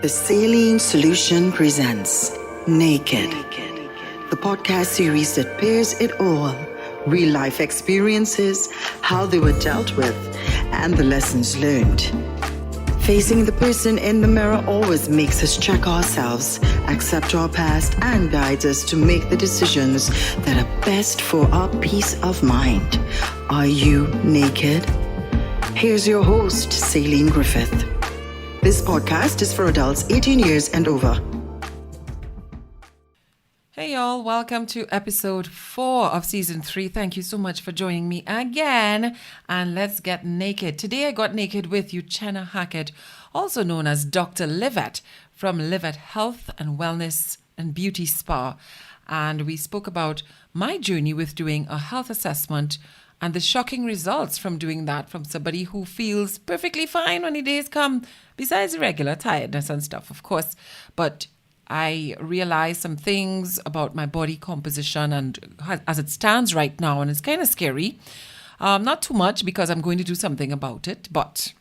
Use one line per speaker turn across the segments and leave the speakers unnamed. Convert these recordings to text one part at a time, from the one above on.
The Saline Solution presents Naked, the podcast series that pairs it all: real life experiences, how they were dealt with, and the lessons learned. Facing the person in the mirror always makes us check ourselves, accept our past, and guides us to make the decisions that are best for our peace of mind. Are you naked? Here's your host, Saline Griffith. This podcast is for adults 18 years and over.
Hey y'all, welcome to episode 4 of season 3. Thank you so much for joining me again. And let's get naked. Today I got naked with Uchenna Hackett, also known as Dr. Livet from Livet Health and Wellness and Beauty Spa. And we spoke about my journey with doing a health assessment and the shocking results from doing that from somebody who feels perfectly fine when the days come, besides the regular tiredness and stuff, of course. But I realized some things about my body composition and as it stands right now, and it's kind of scary. Not too much because I'm going to do something about it, but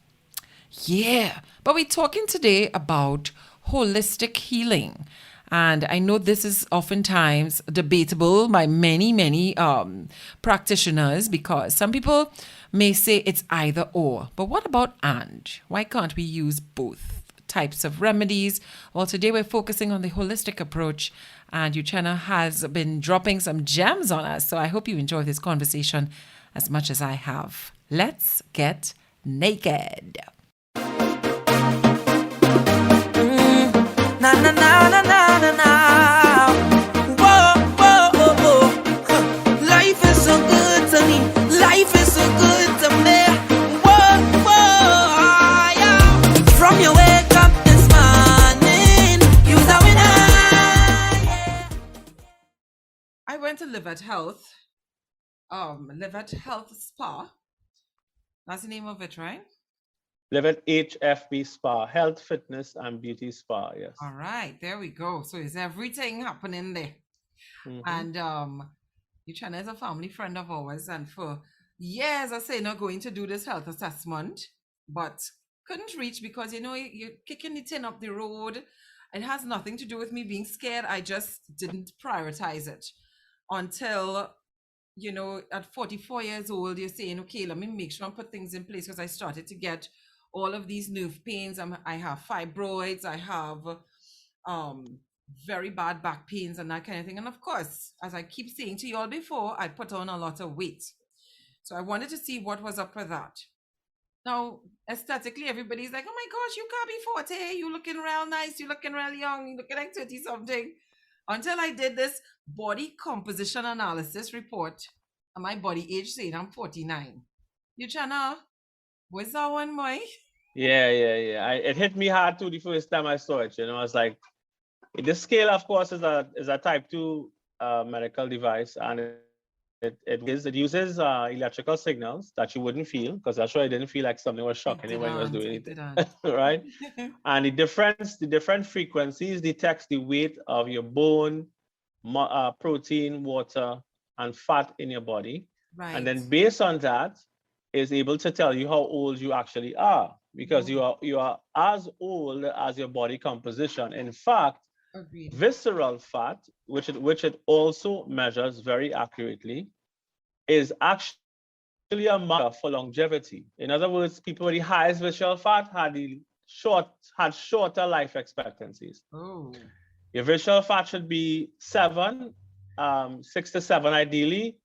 yeah. But we're talking today about holistic healing. And I know this is oftentimes debatable by many practitioners, because some people may say it's either or. But what about and? Why can't we use both types of remedies? Well, today we're focusing on the holistic approach, and Uchenna has been dropping some gems on us. So I hope you enjoy this conversation as much as I have. Let's get naked.
Na na na na na na na. Whoa, whoa, whoa, whoa. Huh. Life is so good to me. Life is so good to me. Whoa, whoa, yeah. From your wake up this morning, you're the winner. Yeah.
I went to Livet Health, Livet Health Spa. That's the name of it, right?
Livet HFB Spa, Health, Fitness, and Beauty Spa, yes.
All right, there we go. So is everything happening there?
Mhm.
And Uchenna is a family friend of ours, and for years I say not going to do this health assessment, but couldn't reach because you're kicking the tin up the road. It has nothing to do with me being scared. I just didn't prioritize it until at 44 years old, you're saying, okay, let me make sure I put things in place, because I started to get all of these nerve pains. I have fibroids, I have very bad back pains and that kind of thing. And of course, as I keep saying to you all before, I put on a lot of weight. So I wanted to see what was up with that. Now, aesthetically, everybody's like, oh my gosh, you can't be 40. You looking real nice. You looking real young. You looking like 30 something. Until I did this body composition analysis report, and my body age saying I'm 49. Uchenna, what's that one, boy?
Yeah. It hit me hard too the first time I saw it. I was like, the scale, of course, is a type 2 medical device, and it uses electrical signals that you wouldn't feel, because that's why I didn't feel like something was shocking when I was doing anything, right? And the different frequencies detects the weight of your bone, protein, water, and fat in your body.
Right.
And then based on that, is able to tell you how old you actually are, because you are as old as your body composition. In fact,
Agreed.
visceral fat, which it also measures very accurately, is actually a marker for longevity. In other words, people with the highest visceral fat had shorter life expectancies.
Oh.
Your visceral fat should be 6 to 7 ideally.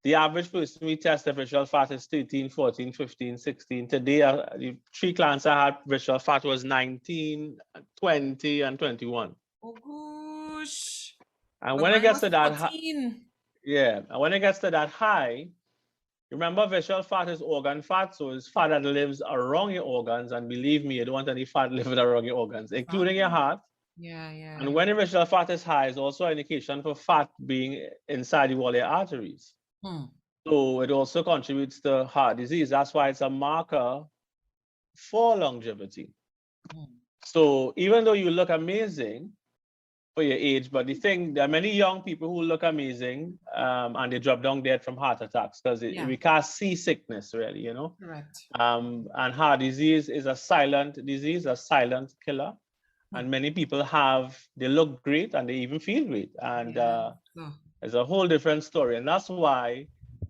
The average person we test the visceral fat is 13, 14, 15, 16. Today, the 3 clients I had, visceral fat was 19, 20, and 21.
Oh gosh.
And
But
when it
mine
gets
was
to that
14.
and when it gets to that high, remember, visceral fat is organ fat, so it's fat that lives around your organs. And believe me, you don't want any fat living around your organs, including your heart.
Yeah.
And when the visceral fat is high, it's also an indication for fat being inside the wall of your arteries. So it also contributes to heart disease. That's why it's a marker for longevity. So even though you look amazing for your age, but there are many young people who look amazing and they drop down dead from heart attacks, because we can't see sickness really,
Correct.
And heart disease is a silent disease, a silent killer. and many people they look great and they even feel great. And
Yeah.
it's a whole different story. And that's why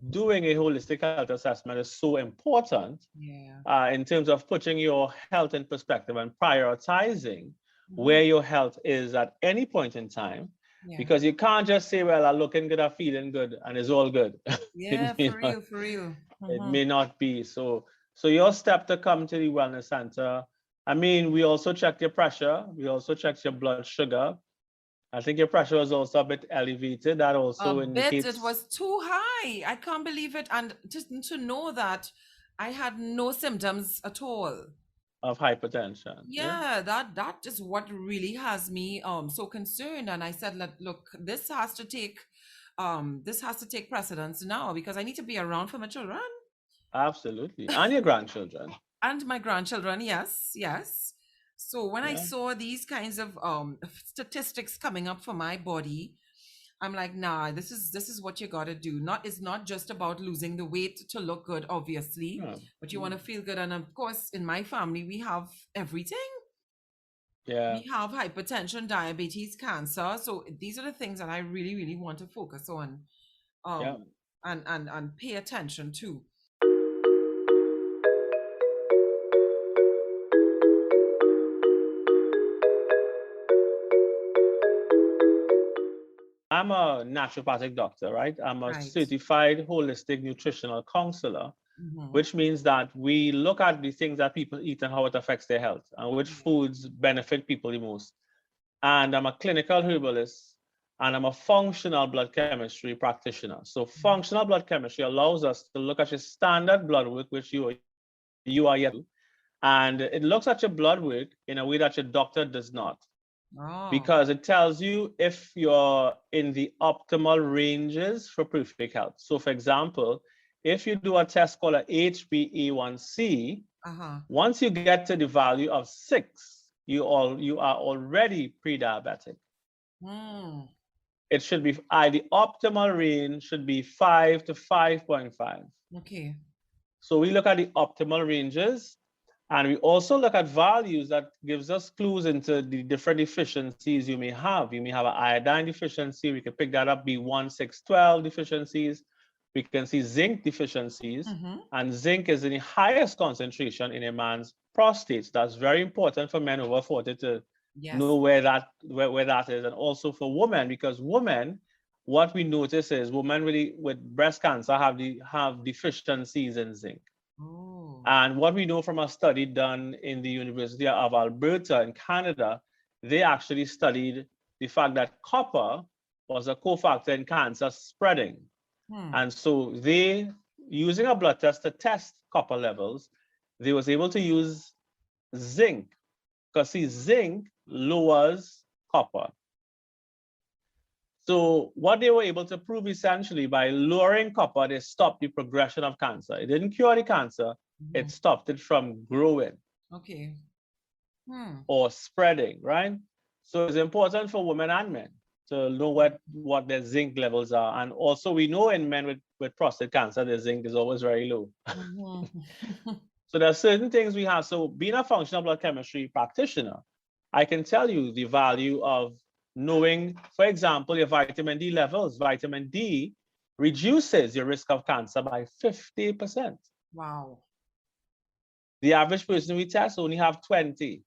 doing a holistic health assessment is so important
Yeah.
in terms of putting your health in perspective and prioritizing
Mhm.
where your health is at any point in time.
Yeah.
Because you can't just say, well, I'm looking good, I'm feeling good, and it's all good.
Yeah,
It may
for
not,
real, for real.
it
Mhm.
may not be. So your step to come to the wellness center, I mean, we also check your pressure, we also check your blood sugar. I think your pressure was also a bit elevated. That
A
also
bit, it
indicates
was too high. I can't believe it. And just to know that I had no symptoms at all.
of hypertension. Yeah,
Yeah, that is what really has me so concerned. And I said, look, this has to take precedence now because I need to be around for my children
absolutely. And your grandchildren.
and my grandchildren. Yes, yes. So when I
Yeah.
saw these kinds of statistics coming up for my body, I'm like, nah, this is what you gotta do. It's not just about losing the weight to look good, obviously,
Yeah.
but you want to feel good. And of course, in my family, we have everything.
Yeah.
We have hypertension, diabetes, cancer. So these are the things that I really, really want to focus on,
Yeah.
and pay attention to.
I'm a naturopathic doctor, right? I'm a
Right.
certified holistic nutritional counselor,
Mm-hmm.
which means that we look at the things that people eat and how it affects their health and which foods benefit people the most. And I'm a clinical herbalist and I'm a functional blood chemistry practitioner. So functional blood chemistry allows us to look at your standard blood work, which you are yet to, and it looks at your blood work in a way that your doctor does not,
Oh.
because it tells you if you're in the optimal ranges for perfect health. So for example, if you do a test called a HbA1c,
Uh-huh.
once you get to the value of 6, you are already pre-diabetic.
Mm.
It should be the optimal range should be 5 to 5.5.
Okay.
So we look at the optimal ranges, and we also look at values that gives us clues into the different deficiencies you may have. You may have an iodine deficiency. We can pick that up, B1, 6, 12 deficiencies. We can see zinc deficiencies,
Mm-hmm.
and zinc is in the highest concentration in a man's prostate. That's very important for men over 40 to
Yes.
know where that is, and also for women, because women, what we notice is women really with breast cancer have deficiencies in zinc.
Oh.
And what we know from a study done in the University of Alberta in Canada, they actually studied the fact that copper was a cofactor in cancer spreading. And so they, using a blood test to test copper levels, they was able to use zinc, because see, zinc lowers copper. So what they were able to prove essentially by lowering copper, they stopped the progression of cancer. It didn't cure the cancer, it stopped it from growing
Okay.
or spreading, right? So it's important for women and men to know what their zinc levels are. And also we know in men with prostate cancer, the zinc is always very low.
Mm-hmm.
So there are certain things we have. So being a functional blood chemistry practitioner, I can tell you the value of knowing, for example, your vitamin D levels. Vitamin D reduces your risk of cancer by 50%.
Wow.
The average person we test only have 20.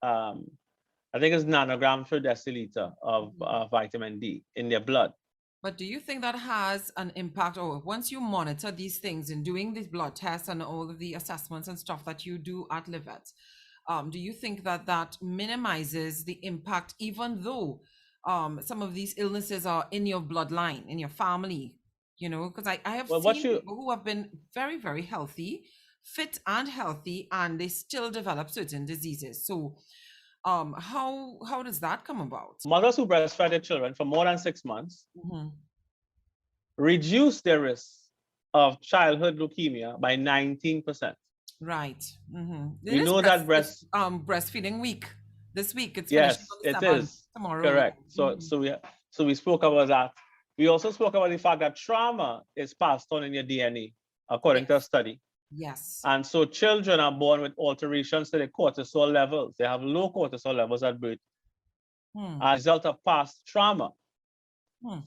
I think it's nanograms per deciliter of vitamin D in their blood.
But do you think that has an impact, or once you monitor these things and doing these blood tests and all of the assessments and stuff that you do at Livet, do you think that minimizes the impact, even though some of these illnesses are in your bloodline, in your family? You know, because I have
Well,
seen people who have been very, very healthy, fit and healthy, and they still develop certain diseases. So how does that come about?
mothers who breastfed their children for more than 6 months reduce their risk of childhood leukemia by 19%.
Right.
We know that
breastfeeding week. This week it's finishing
yes,
on the
it
7th.
is
Tomorrow.
correct.
Yeah.
So we spoke about that. We also spoke about the fact that trauma is passed on in your DNA, according to a study.
Yes.
And so children are born with alterations to their cortisol levels. They have low cortisol levels at birth as a result of past trauma.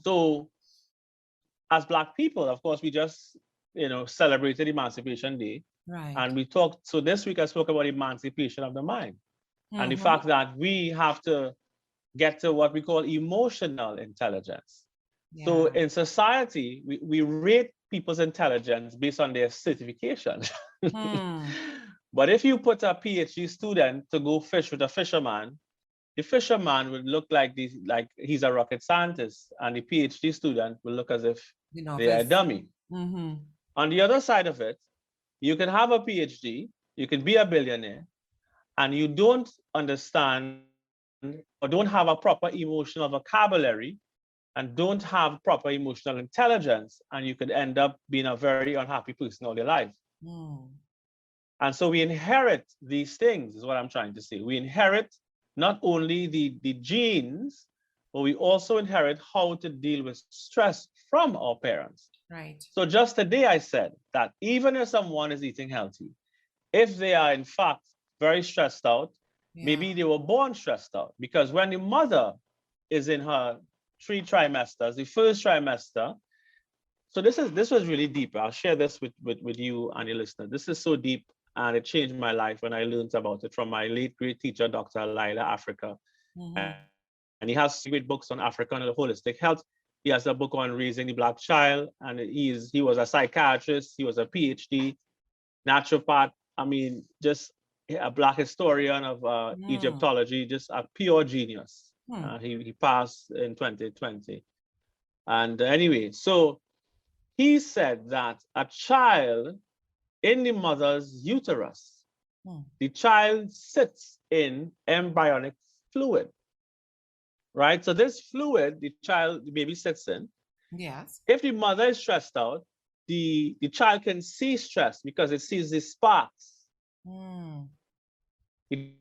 So as Black people, of course, we just, celebrated Emancipation Day.
Right.
And we talked, so this week I spoke about emancipation of the mind and the fact that we have to get to what we call emotional intelligence.
Yeah.
So in society, we rate people's intelligence based on their certification. But if you put a PhD student to go fish with a fisherman, the fisherman would look like he's a rocket scientist, and the PhD student will look as if they're a dummy. On the other side of it, you can have a PhD, you can be a billionaire, and you don't understand or don't have a proper emotional vocabulary and don't have proper emotional intelligence, and you could end up being a very unhappy person all your life. And so we inherit these things, is what I'm trying to say. We inherit not only the genes, but we also inherit how to deal with stress from our parents.
Right.
So just today I said that even if someone is eating healthy, if they are in fact very stressed out, maybe they were born stressed out, because when the mother is in her 3 trimesters, the first trimester, so this was really deep. I'll share this with you and your listener. This is so deep, and it changed my life when I learned about it from my late great teacher, Dr. Lila Africa. And he has great books on African and holistic health. He has a book on raising the Black child, and he was a psychiatrist, he was a PhD, naturopath. I mean, just a Black historian of Egyptology, just a pure genius. He passed in 2020. And anyway, so he said that a child in the mother's uterus, the child sits in embryonic fluid, right? So this fluid, the baby sits in.
Yes.
If the mother is stressed out, the child can see stress because it sees the sparks. The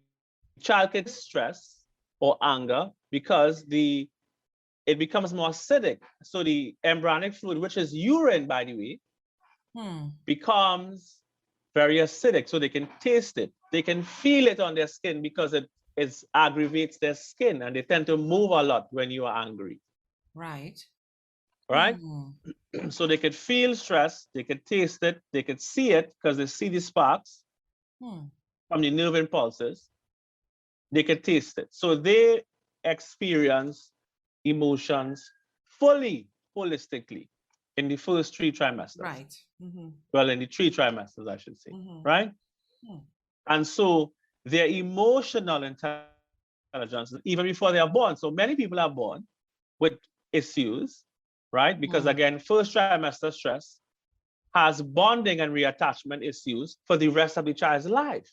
child can stress or anger because it becomes more acidic. So the embryonic fluid, which is urine, by the way, becomes very acidic. So they can taste it. They can feel it on their skin because it aggravates their skin, and they tend to move a lot when you are angry.
Right.
Right? So they could feel stress, they could taste it, they could see it because they see the sparks from the nerve impulses. They could taste it. So they experience emotions fully, holistically in the first 3 trimesters.
Right.
Well, in the 3 trimesters, I should say. Right? And so their emotional intelligence, even before they are born. So many people are born with issues, right? Because again, first trimester stress has bonding and reattachment issues for the rest of the child's life.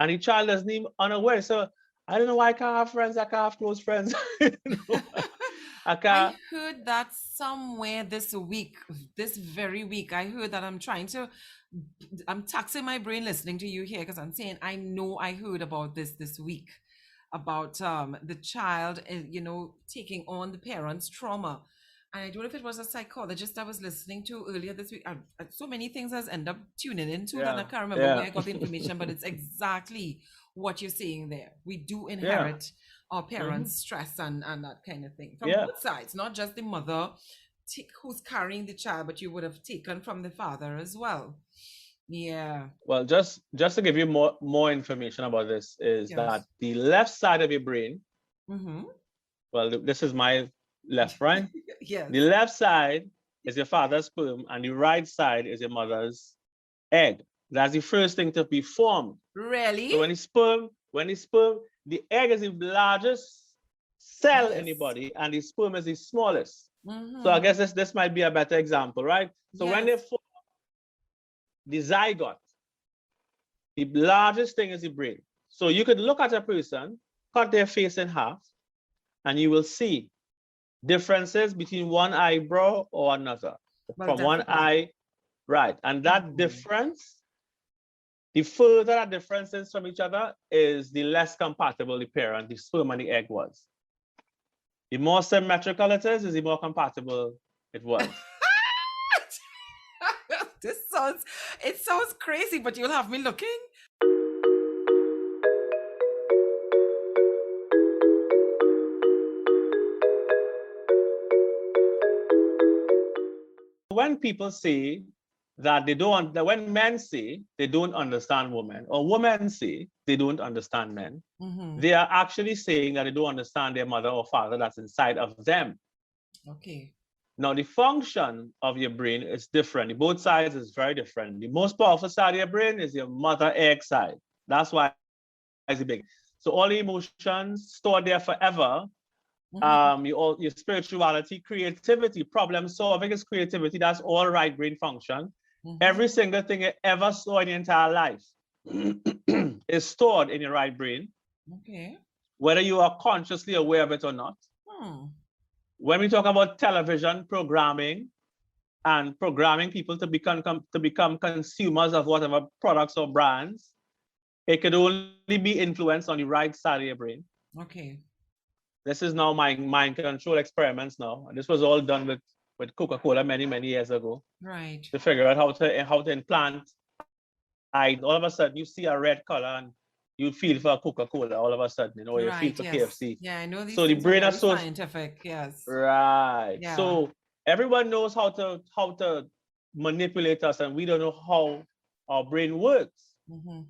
And the child isn't even unaware. So I don't know why I can't have friends, I can't have close friends.
I heard that somewhere this very week. I heard that. I'm taxing my brain listening to you here, because I'm saying I know I heard about this week, about the child, taking on the parents' trauma. And I don't know if it was a psychologist I was listening to earlier this week. So many things has ended up tuning into that I can't remember where I got the information, but it's exactly what you're saying there. We do inherit our parents' stress and that kind of thing from both sides, not just the mother who's carrying the child, but you would have taken from the father as well. Yeah.
Well, just to give you more information about this is that the left side of your brain, well, this is my left, right?
Yes.
The left side is your father's sperm, and the right side is your mother's egg. That's the first thing to be formed.
Really?
So when the sperm, the egg is the largest cell in the body, and the sperm is the smallest. So I guess this might be a better example, right? So when they form the zygote, the largest thing is the brain. So you could look at a person, cut their face in half, and you will see differences between one eyebrow or another. From one eye, right. And that difference, the further that difference is from each other, is the less compatible the parent, the sperm and the egg was. The more symmetrical it is the more compatible it was.
It sounds crazy, but you'll have me looking.
When people say that that when men say they don't understand women, or women say they don't understand men, they are actually saying that they don't understand their mother or father that's inside of them.
Okay.
Now, the function of your brain is different. Both sides is very different. The most powerful side of your brain is your mother egg side. That's why it's big. So all the emotions stored there forever. Your spirituality, creativity, problem solving is creativity. That's all right brain function. Every single thing you ever saw in your entire life is stored in your right brain.
Okay.
Whether you are consciously aware of it or not. When we talk about television programming and programming people to become consumers of whatever products or brands, it could only be influenced on the right side of your brain.
Okay.
This is now mind control experiments now. And this was all done with Coca-Cola many, many years ago.
Right.
To figure out how to implant. All of a sudden you see a red color and you feel for Coca-Cola all of a sudden, you feel for KFC.
Yeah, I know these
so the
things
brain
are
is so
scientific, yes.
Right.
Yeah.
So everyone knows how to manipulate us, and we don't know how our brain works. So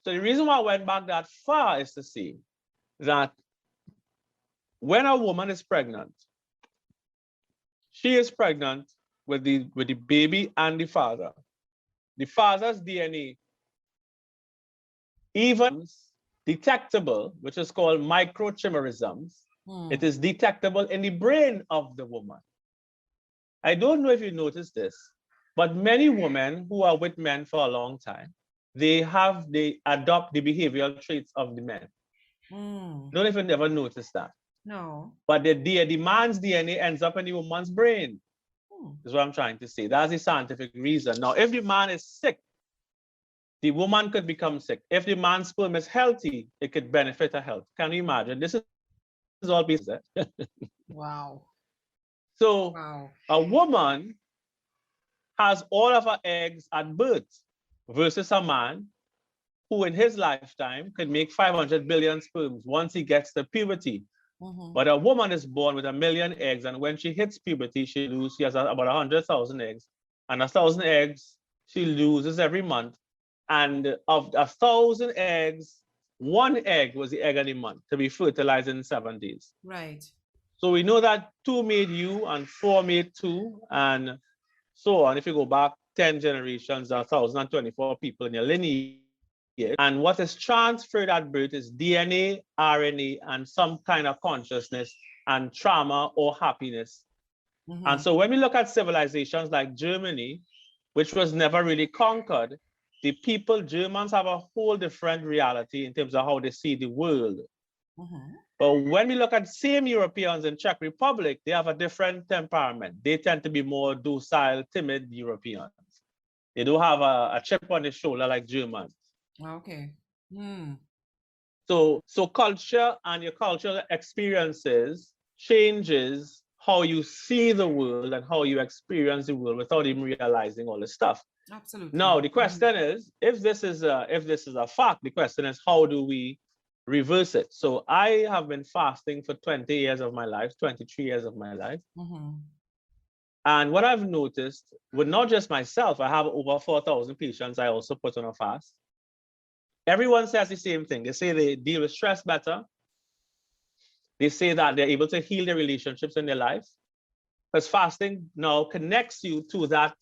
the reason why I went back that far is to see that when a woman is pregnant, she is pregnant with the baby and the father. The father's DNA, even detectable, which is called microchimerisms, it is detectable in the brain of the woman. I don't know if you noticed this, but many women who are with men for a long time, they adopt the behavioral traits of the men. Don't know if you ever noticed that.
No.
But the man's DNA ends up in the woman's brain. Is what I'm trying to say. That's the scientific reason. Now, if the man is sick, the woman could become sick. If the man's sperm is healthy, it could benefit her health. Can you imagine? This is all business.
Wow.
So a woman has all of her eggs at birth versus a man who in his lifetime could make 500 billion sperms once he gets to puberty. But a woman is born with 1 million eggs, and when she hits puberty, she has about 100,000 eggs. And 1,000 eggs she loses every month. And of 1,000 eggs, 1 egg was the egg of the month to be fertilized in 7 days.
Right.
So we know that 2 made you and 4 made 2 and so on. If you go back 10 generations, there are 1,024 people in your lineage. And what is transferred at birth is DNA, RNA, and some kind of consciousness and trauma or happiness. And so when we look at civilizations like Germany, which was never really conquered, the Germans have a whole different reality in terms of how they see the world. But when we look at same Europeans in Czech Republic, they have a different temperament. They tend to be more docile, timid Europeans. They don't have a chip on the shoulder like Germans.
Okay.
So culture and your cultural experiences changes how you see the world and how you experience the world without even realizing all this stuff.
Absolutely.
Now the question is, if this is a fact, the question is, how do we reverse it? So I have been fasting for 20 years of my life, 23 years of my life. And what I've noticed with not just myself, I have over 4,000 patients I also put on a fast. Everyone says the same thing. They say they deal with stress better. They say that they're able to heal their relationships in their life. Because fasting now connects you to that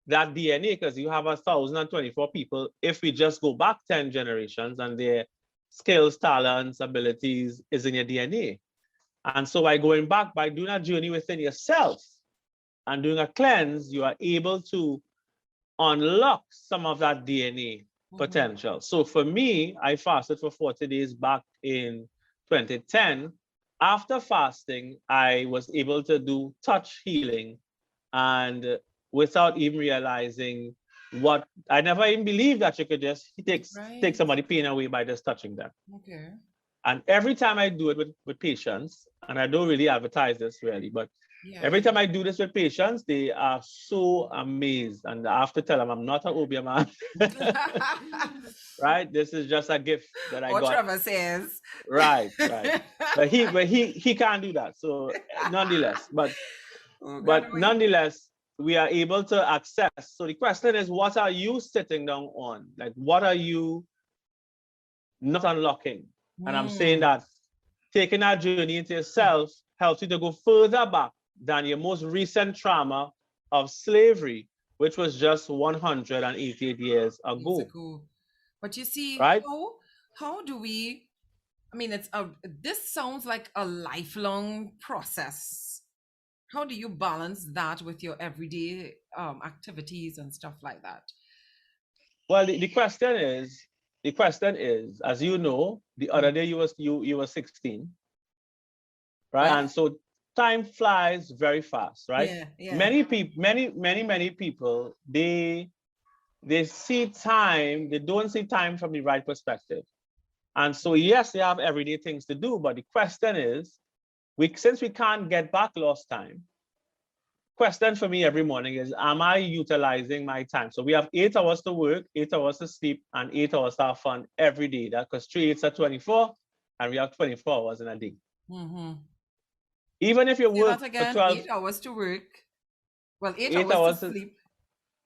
DNA, because you have 1,024 people. If we just go back 10 generations and their skills, talents, abilities is in your DNA. And so by going back, by doing a journey within yourself and doing a cleanse, you are able to unlock some of that DNA potential. So for me, I fasted for 40 days back in 2010. After fasting, I was able to do touch healing, and without even realizing what I never even believed that you could just take somebody pain away by just touching them.
Okay.
And every time I do it with patients, and I don't really advertise this really, but
Yeah.
Every time I do this with patients, they are so amazed, and I have to tell them I'm not an obia man. Right? This is just a gift that I
What
got.
Trevor says.
Right, right. But he can't do that. So nonetheless,
Oh, God,
but nonetheless, we are able to access. So the question is, what are you sitting down on? Like, what are you not unlocking? And I'm saying that taking that journey into yourself helps you to go further back than your most recent trauma of slavery, which was just 188 years ago.
But you see,
Right?
how do we? I mean, this sounds like a lifelong process. How do you balance that with your everyday activities and stuff like that?
Well, the question is, as you know, the other day you were 16, right?
Well,
And so time flies very fast, right?
yeah.
Many people, many people, they see time, they don't see time from the right perspective. And so yes, they have everyday things to do, but the question is, since we can't get back lost time, question for me every morning is, am I utilizing my time? So we have 8 hours to work, 8 hours to sleep, and 8 hours to have fun every day. That because 3 8s are 24, and we have 24 hours in a day. Even if you
Say
work
that
for
again,
12,
8 hours to work. Well, 8
8
hours
hours
to sleep.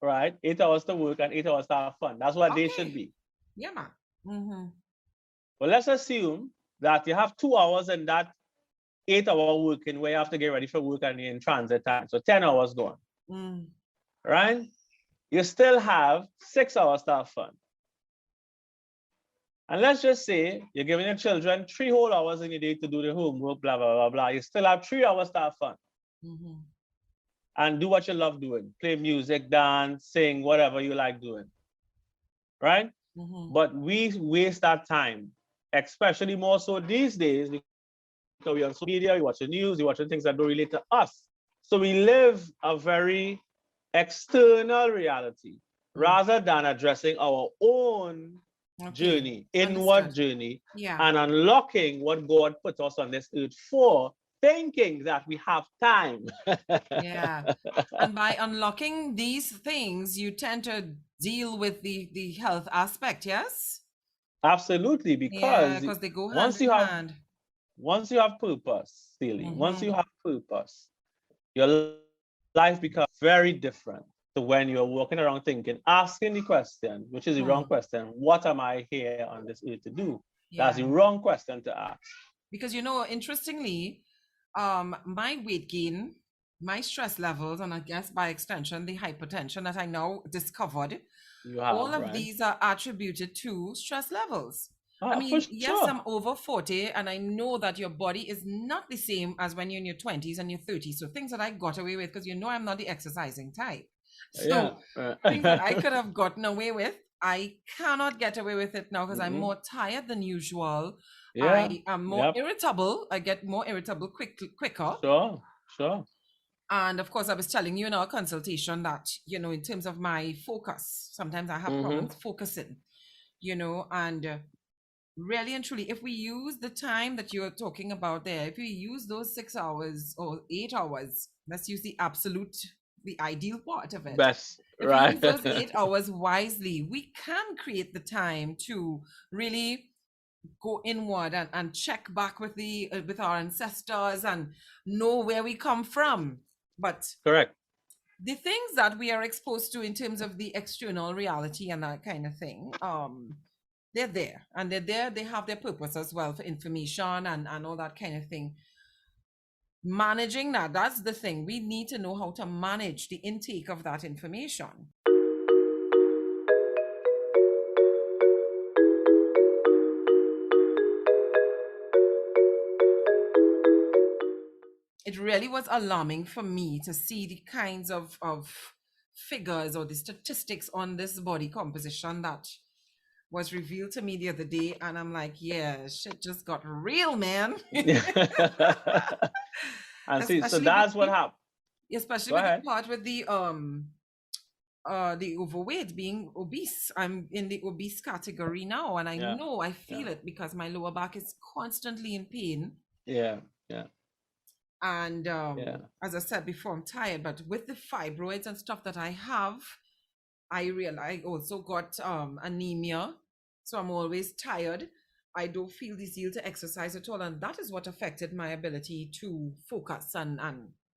Right, 8 hours to work and 8 hours to have fun. That's what they should be.
Yeah, man.
But let's assume that you have 2 hours in that 8-hour working where you have to get ready for work and you're in transit time. So 10 hours gone. Right? You still have 6 hours to have fun. And let's just say you're giving your children 3 whole hours in a day to do the homework, blah, blah, blah, blah. You still have 3 hours to have fun. And do what you love doing. Play music, dance, sing, whatever you like doing. Right? But we waste that time, especially more so these days, because we're on social media, we watch the news, we watching things that don't relate to us. So we live a very external reality rather than addressing our own journey, inward journey, and unlocking what God put us on this earth for, thinking that we have time.
Yeah. And by unlocking these things, you tend to deal with the health aspect, yes?
Absolutely, because
they go hand in hand.
Once you have purpose, Steely, once you have purpose, your life becomes very different to when you're walking around thinking, asking the question, which is the wrong question, what am I here on this earth to do? That's the wrong question to ask.
Because, interestingly, my weight gain, my stress levels, and I guess by extension, the hypertension that I now discovered, all of these are attributed to stress levels. I mean, yes, I'm over 40, and I know that your body is not the same as when you're in your 20s and your 30s. So things that I got away with, because I'm not the exercising type. So things that I could have gotten away with, I cannot get away with it now because I'm more tired than usual. I am more irritable. I get more irritable quicker.
Sure.
And of course, I was telling you in our consultation that, in terms of my focus, sometimes I have problems focusing, and really and truly, if we use the time that you're talking about there, if we use those 6 hours or 8 hours, let's use the ideal part of it.
Best,
if we use those 8 hours wisely, we can create the time to really go inward and check back with our ancestors and know where we come from. But
correct.
The things that we are exposed to in terms of the external reality and that kind of thing, they're there, and they have their purpose as well for information and all that kind of thing. Managing that's the thing. We need to know how to manage the intake of that information. It really was alarming for me to see the kinds of figures or the statistics on this body composition that was revealed to me the other day, and I'm like, yeah, shit just got real, man.
And see, so that's what happened.
Especially with the part with the overweight, being obese. I'm in the obese category now, and I know I feel it because my lower back is constantly in pain.
Yeah.
And as I said before, I'm tired, but with the fibroids and stuff that I have, I realize I also got anemia. So I'm always tired. I don't feel the zeal to exercise at all. And that is what affected my ability to focus and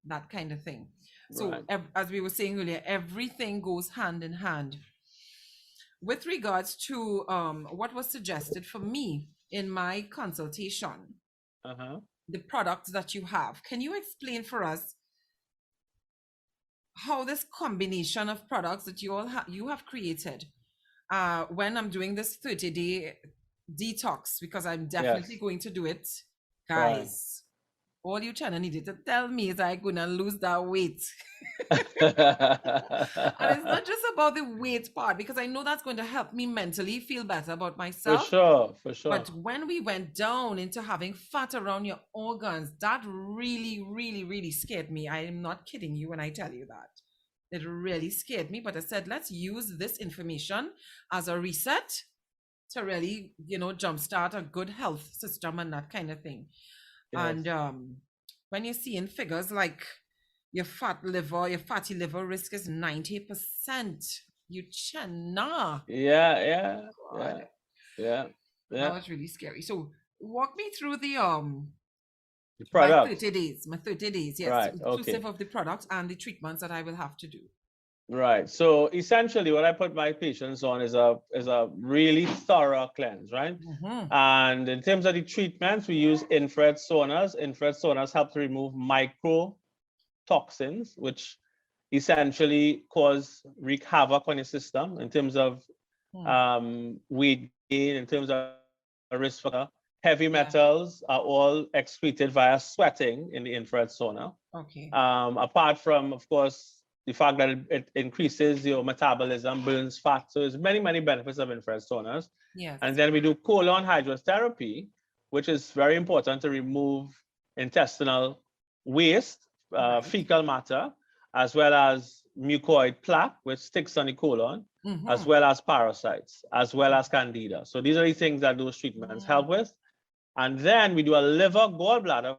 that kind of thing. So as we were saying earlier, everything goes hand in hand. With regards to what was suggested for me in my consultation, the products that you have, can you explain for us how this combination of products that you have created when I'm doing this 30-day detox, because I'm definitely going to do it, guys. All Uchenna needed to tell me is I'm gonna lose that weight. And it's not just about the weight part, because I know that's going to help me mentally feel better about myself.
For sure.
But when we went down into having fat around your organs, that really, really, really scared me. I am not kidding you when I tell you that. It really scared me. But I said, let's use this information as a reset to really, jumpstart a good health system and that kind of thing. Yes. And when you're seeing figures like your fatty liver risk is 90%, Uchenna.
Yeah.
That was really scary. So walk me through the
product.
My 30 days, yes.
Right.
Inclusive of the product and the treatments that I will have to do.
Right. So essentially what I put my patients on is a really thorough cleanse, right? And in terms of the treatments, we use infrared saunas. Infrared saunas help to remove microtoxins, which essentially wreak havoc on your system in terms of weight gain, in terms of risk for heavy metals are all excreted via sweating in the infrared sauna.
Okay.
Apart from, of course, the fact that it increases your metabolism, burns fat. So there's many, many benefits of infrared saunas.
Yes.
And then we do colon hydrotherapy, which is very important to remove intestinal waste, fecal matter, as well as mucoid plaque, which sticks on the colon, as well as parasites, as well as candida. So these are the things that those treatments help with. And then we do a liver gallbladder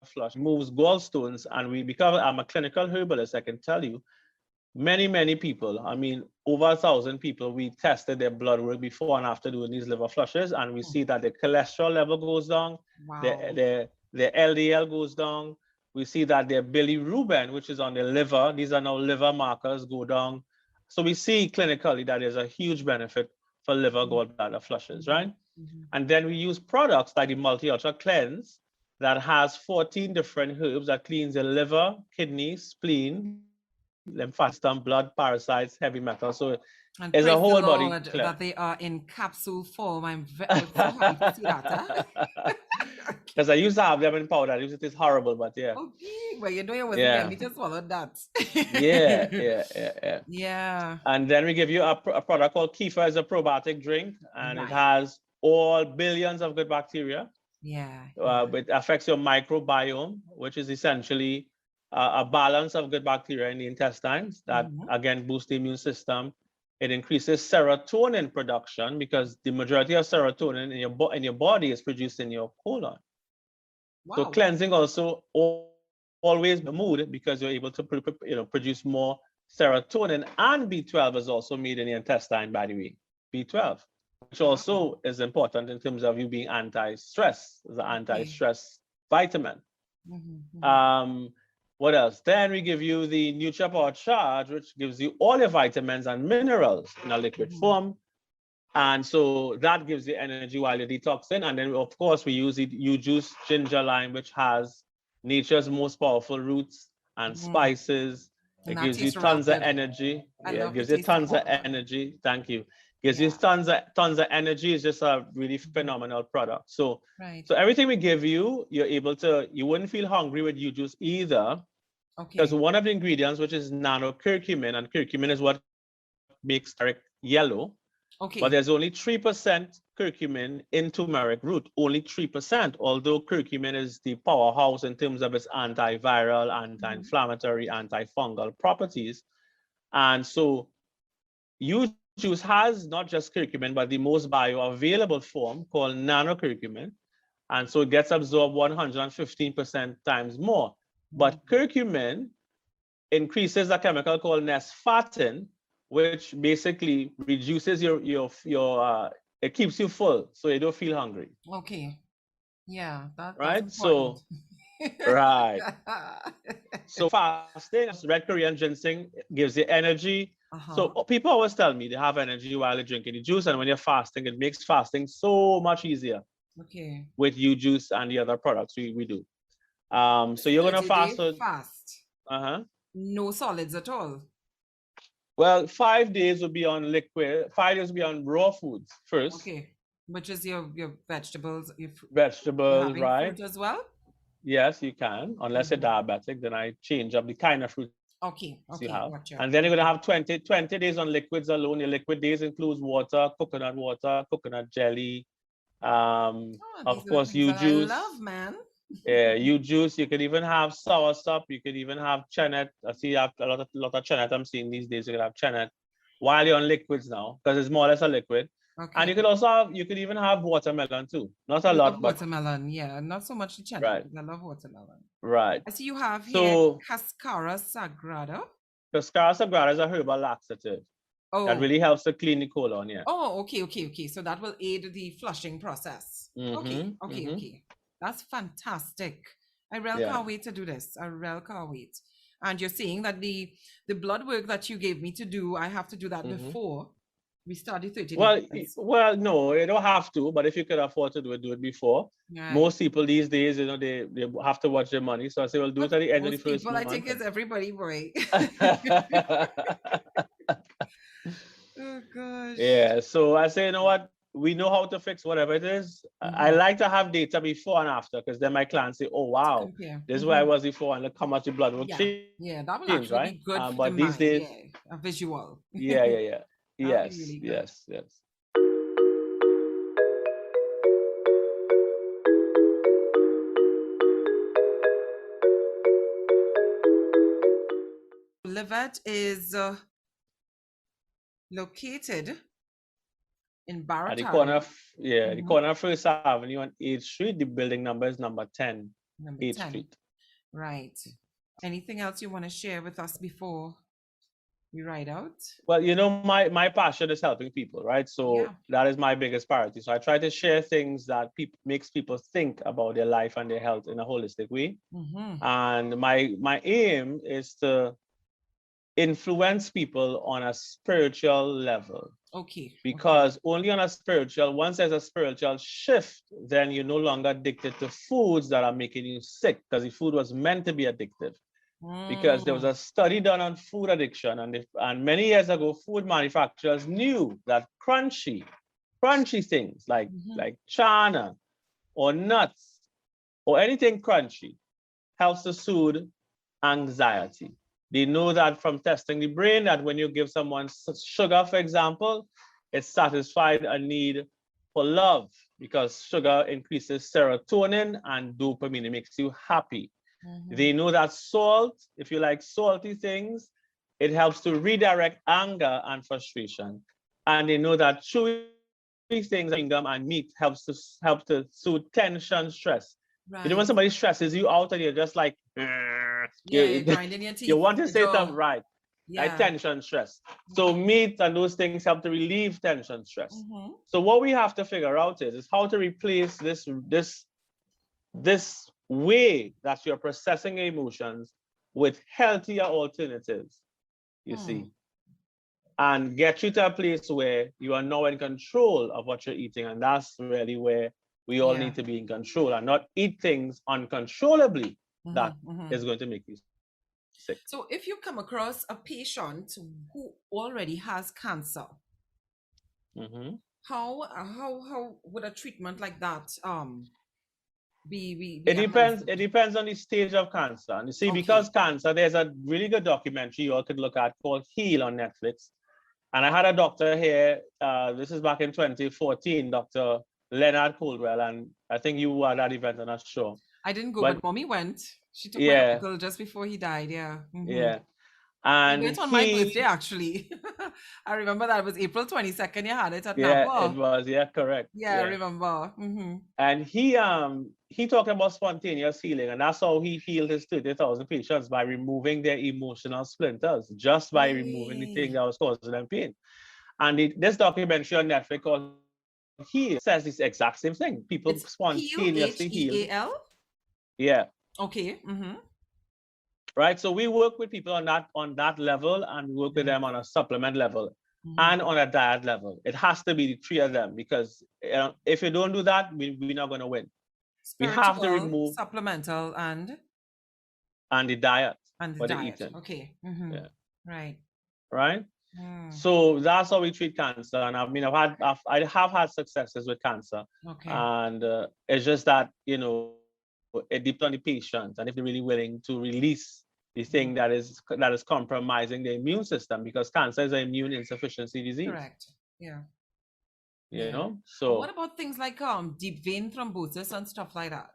flush, moves gallstones, and because I'm a clinical herbalist, I can tell you, many people, I mean, over 1,000 people, we tested their blood work before and after doing these liver flushes, and we see that the cholesterol level goes down, the LDL goes down. We see that their bilirubin, which is on the liver, these are now liver markers, go down. So we see clinically that there's a huge benefit for liver gallbladder flushes, right? And then we use products like the Multi-Ultra Cleanse that has 14 different herbs that cleans the liver, kidney, spleen, lymphatic system, blood, parasites, heavy metals. So it's a whole body cleanse.
That they are in capsule form. I'm so happy to see that.
Because I used to have them in powder. It's horrible, but yeah.
Okay, well, you know you wasn't me to swallow that.
Yeah. And then we give you a product called Kefir. It's a probiotic drink, and it has all billions of good bacteria. It affects your microbiome, which is essentially a balance of good bacteria in the intestines that again boosts the immune system. It increases serotonin production because the majority of serotonin in your body is produced in your colon. So cleansing also always the mood, because you're able to produce more serotonin, and B12 is also made in the intestine, by the way, B12. Which also is important in terms of you being anti-stress, the anti-stress vitamin. What else? Then we give you the NutriPower Charge, which gives you all your vitamins and minerals in a liquid form. And so that gives you energy while you're detoxing. And then, of course, we use juice ginger lime, which has nature's most powerful roots and spices. It gives you tons of energy. It gives you tons of energy. Thank you. Gives you tons of energy. It's just a really phenomenal product. So everything we give you, you wouldn't feel hungry with juice either. Because one of the ingredients, which is nanocurcumin, and curcumin is what makes turmeric yellow. But there's only 3% curcumin in turmeric root, only 3%, although curcumin is the powerhouse in terms of its antiviral, anti-inflammatory, antifungal properties. And so juice has not just curcumin, but the most bioavailable form called nanocurcumin. And so it gets absorbed 115% times more. But curcumin increases a chemical called nesfatin, which basically reduces it keeps you full, so you don't feel hungry.
Okay. Yeah, that's
Right?
important.
So, right. So fasting, red Korean ginseng gives you energy. So people always tell me they have energy while they're drinking the juice, and when you're fasting, it makes fasting so much easier.
Okay.
With you juice and the other products we do. So you're gonna fast for
No solids at all.
Well, 5 days will be on liquid, 5 days will be on raw foods first.
Okay. Which is your vegetables,
Vegetables, right?
Fruit as well?
Yes, you can. Unless you're diabetic, then I change up the kind of fruit you have.
Gotcha.
And then you're gonna have 20 days on liquids alone. Your liquid days includes water, coconut jelly, of course, you juice.
I love, man.
Yeah, you juice. You could even have soursop. You could even have chenet. I see you have a lot of chenet. I'm seeing these days. You could have chenet while you're on liquids now, because it's more or less a liquid.
Okay.
And you could even have watermelon too. Not a lot, but
watermelon. Yeah, not so much the chenet.
Right.
I love watermelon.
Right.
I see you have here Cascara Sagrada.
Cascara Sagrada is a herbal laxative. That really helps to clean the colon. Yeah.
Oh, okay. So that will aid the flushing process. Okay. That's fantastic. I really can't wait to do this. I really can't wait. And you're saying that the blood work that you gave me to do, I have to do that before we start the 30 days.
Well, no, you don't have to, but if you could afford to do it before. Right. Most people these days, they have to watch their money. So I say, well, do it at the end of the first month.
I think it's everybody, boy. Oh, gosh.
Yeah, so I say, you know what? We know how to fix whatever it is. I like to have data before and after, because then my clients say, oh, wow, this is where I was before, and look how much the blood will change.
Yeah, that will actually be good for
but
the
these
mind,
days,
a visual.
Yeah. Yes.
Livet is located in Barrett.
At the corner of, the corner of First Avenue on 8th Street. The building number is number 10, 8th Street.
Right. Anything else you want to share with us before we ride out?
Well, my passion is helping people, right? So that is my biggest priority. So I try to share things that makes people think about their life and their health in a holistic way. And my aim is to influence people on a spiritual level. Because only on a spiritual, once there's a spiritual shift, then you're no longer addicted to foods that are making you sick, because the food was meant to be addictive. Because there was a study done on food addiction, and many years ago, food manufacturers knew that crunchy things like chana or nuts or anything crunchy helps to soothe anxiety. They know that from testing the brain, that when you give someone sugar, for example, it satisfies a need for love, because sugar increases serotonin and dopamine. It makes you happy. They know that salt, if you like salty things, it helps to redirect anger and frustration. And they know that chewy things, like gum and meat, help to soothe tension, stress. Right. When somebody stresses you out and you're just like, you want to say something right. Like tension, stress. So meat and those things help to relieve tension, stress. So what we have to figure out is how to replace this way that you're processing emotions with healthier alternatives, you see, and get you to a place where you are now in control of what you're eating. And that's really where we all need to be in control and not eat things uncontrollably that is going to make you sick.
So if you come across a patient who already has cancer, how would a treatment like that be
it depends on the stage of cancer. And you see, because cancer, there's a really good documentary you all could look at called Heal on Netflix. And I had a doctor here, this is back in 2014, Dr. Leonard Coldwell, and I think you were at that event, I'm not sure.
I didn't go, but mommy went. She took my uncle just before he died,
Yeah. And
You went on my birthday, actually. I remember that it was April 22nd. You had it at
yeah,
Napa.
it was, yeah, correct.
Yeah, I remember. Mm-hmm.
And he talked about spontaneous healing, and that's how he healed his 30,000 patients, by removing their emotional splinters, just by removing the thing that was causing them pain. And this documentary on Netflix called Heal says this exact same thing. People
It's
spontaneously heal.
Heal?
Yeah.
Okay. Mm-hmm.
Right. So we work with people on that level, and we work with them on a supplement level and on a diet level. It has to be the three of them, because if you don't do that, we're not going to win.
Spiritual,
we have to remove
supplemental, and
the diet.
And the
for
diet.
the eating.
Okay. Mm-hmm.
Yeah.
Right.
So that's how we treat cancer. And I mean, I have had successes with cancer.
Okay.
And it's just that, it depends on the patient, and if they're really willing to release the thing that is compromising the immune system, because cancer is an immune insufficiency disease.
Correct. Yeah.
So
what about things like deep vein thrombosis and stuff like that?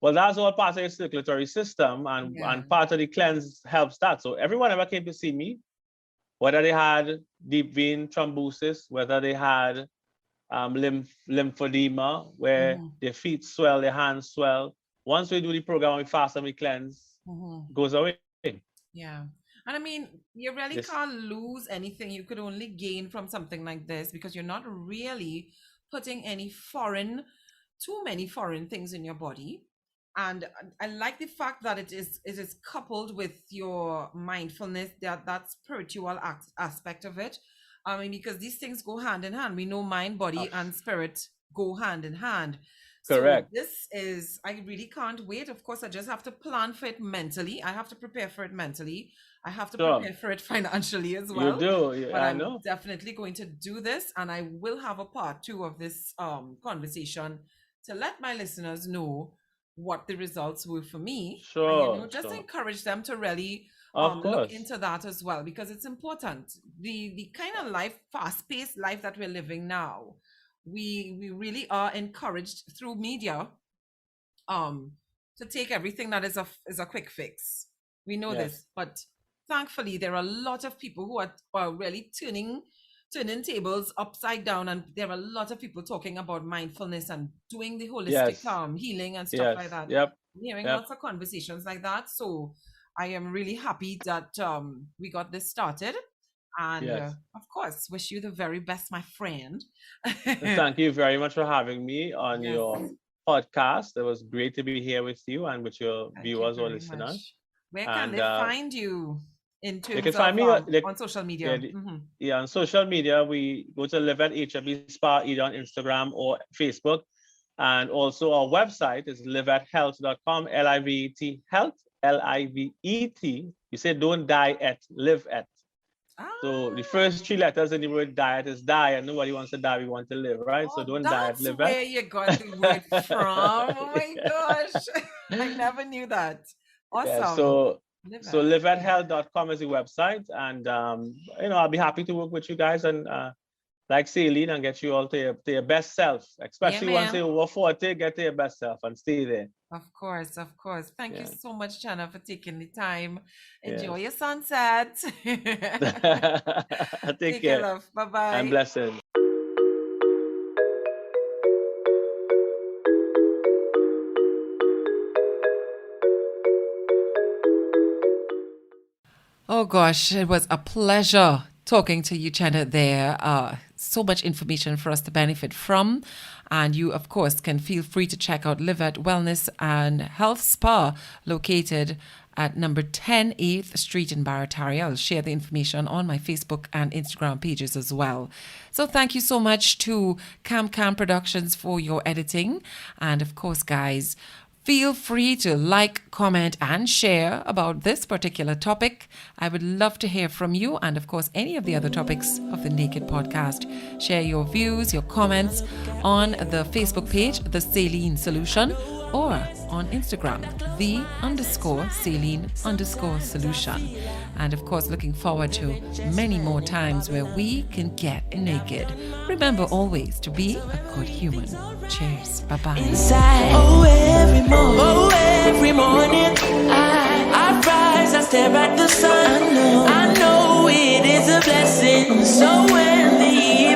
Well, that's all part of the circulatory system, and part of the cleanse helps that. So everyone ever came to see me, whether they had deep vein thrombosis, whether they had lymphedema, where their feet swell, their hands swell. Once we do the program, we fast and we cleanse, goes away.
Yeah. And I mean, you really can't lose anything. You could only gain from something like this, because you're not really putting too many foreign things in your body. And I like the fact that it is coupled with your mindfulness, that spiritual aspect of it. I mean, because these things go hand in hand. We know mind, body, and spirit go hand in hand.
Correct.
So I really can't wait. Of course, I just have to plan for it mentally. I have to prepare for it mentally. I have to prepare for it financially as well.
You do.
But
I
I'm
know.
definitely going to do this, and I will have a part 2 of this conversation to let my listeners know what the results were for me.
Sure.
And, just encourage them to really look into that as well, because it's important. The kind of fast-paced life that we're living now, we really are encouraged through media to take everything that is a quick fix. We know this, but thankfully there are a lot of people who are really turning tables upside down, and there are a lot of people talking about mindfulness and doing the holistic healing and stuff like that. Hearing lots of conversations like that. So I am really happy that we got this started. And of course, wish you the very best, my friend.
Thank you very much for having me on your podcast. It was great to be here with you and with your viewers or listeners.
Much. Where can they find you in terms
they can find me
on social media?
On social media, we go to Livet HFB Spa either on Instagram or Facebook. And also our website is livethealth.com, LIVET Health, LIVET. You say don't die at, live at. So the first 3 letters in the word diet is die, and nobody wants to die, we want to live, right? So don't die at, live at.
That's where you got the word from. Oh my gosh. I never knew that. Awesome.
Yeah, so livethealth.com is the website, and I'll be happy to work with you guys and like Celine, and get you all to your best self, especially once you're over 40, get to your best self and stay there.
Of course. Thank you so much, Uchenna, for taking the time. Enjoy your sunset.
Take care,
love. Bye-bye.
And blessings.
Oh gosh, it was a pleasure talking to you, Uchenna, there. So much information for us to benefit from. And you, of course, can feel free to check out Livet Wellness and Health Spa, located at number 10 8th Street in Barataria. I'll share the information on my Facebook and Instagram pages as well. So thank you so much to Cam Productions for your editing. And of course, guys, feel free to like, comment, and share about this particular topic. I would love to hear from you, and of course, any of the other topics of the Naked podcast. Share your views, your comments on the Facebook page, The Saline Solution, or on Instagram, _Saline_Solution. And of course, looking forward to many more times where we can get naked. Remember always to be a good human. Cheers. Bye-bye.
Inside, every morning, I rise. stare at the sun. I know it is a blessing. So when the